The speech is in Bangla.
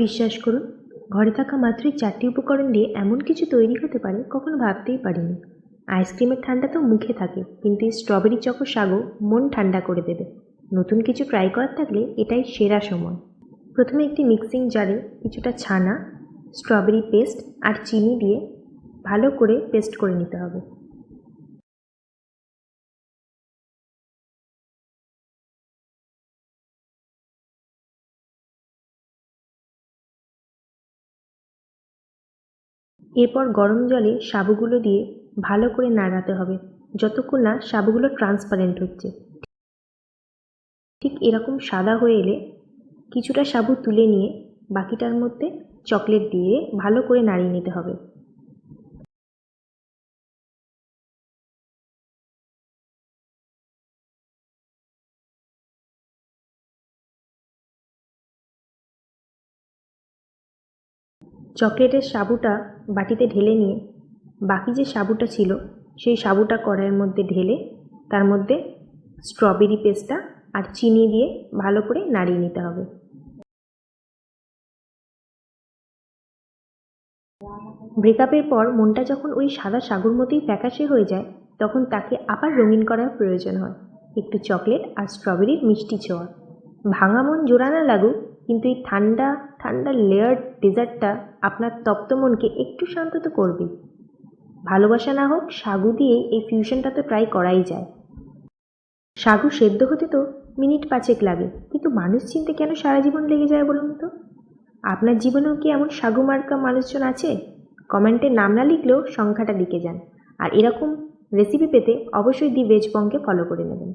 বিশ্বাস করুন, ঘরে থাকা মাত্রই 4টি উপকরণ দিয়ে এমন কিছু তৈরি হতে পারে কখনো ভাবতেই পারিনি। আইসক্রিমের ঠান্ডা তো মুখে থাকে, কিন্তু এই স্ট্রবেরি চকো সাগো মন ঠান্ডা করে দেবে। নতুন কিছু ট্রাই করার থাকলে এটাই সেরা সময়। প্রথমে একটি মিক্সিং জারে কিছুটা ছানা, স্ট্রবেরি পেস্ট আর চিনি দিয়ে ভালো করে পেস্ট করে নিতে হবে। এরপর গরম জলে সাবুগুলো দিয়ে ভালো করে নাড়াতে হবে যতক্ষণ না সাবুগুলো ট্রান্সপারেন্ট হচ্ছে। ঠিক এরকম সাদা হয়ে এলে কিছুটা সাবু তুলে নিয়ে বাকিটার মধ্যে চকলেট দিয়ে ভালো করে নাড়িয়ে নিতে হবে। চকলেটের সাবুটা বাটিতে ঢেলে নিয়ে বাকি যে সাবুটা ছিল সেই সাবুটা কড়াইয়ের মধ্যে ঢেলে তার মধ্যে স্ট্রবেরি পেস্টটা আর চিনি দিয়ে ভালো করে নাড়িয়ে নিতে হবে। ব্রেকআপের পর মনটা যখন ওই সাদা সাগুর মতোই ফ্যাকাশে হয়ে যায়, তখন তাকে আবার রঙিন করার প্রয়োজন হয় একটু চকলেট আর স্ট্রবেরির মিষ্টি ছোঁয়া। ভাঙা মন জোড়া না লাগুক, কিন্তু এই ঠান্ডা ঠান্ডা লেয়ার্ড ডেজার্টটা আপনার তপ্ত মনকে একটু শান্ত তো করবেই। ভালোবাসা না হোক, সাগু দিয়েই এই ফিউশনটা তো ট্রাই করাই যায়। সাগু সেদ্ধ হতে তো মিনিট 5 লাগে, কিন্তু মানুষ চিনতে কেন সারা জীবন লেগে যায় বলুন তো? আপনার জীবনেও কি এমন সাগু মার্কা মানুষজন আছে? কমেন্টে নাম না লিখলেও সংখ্যাটা লিখে যান। আর এরকম রেসিপি পেতে অবশ্যই দি ভেজ বংকে ফলো করে নেবেন।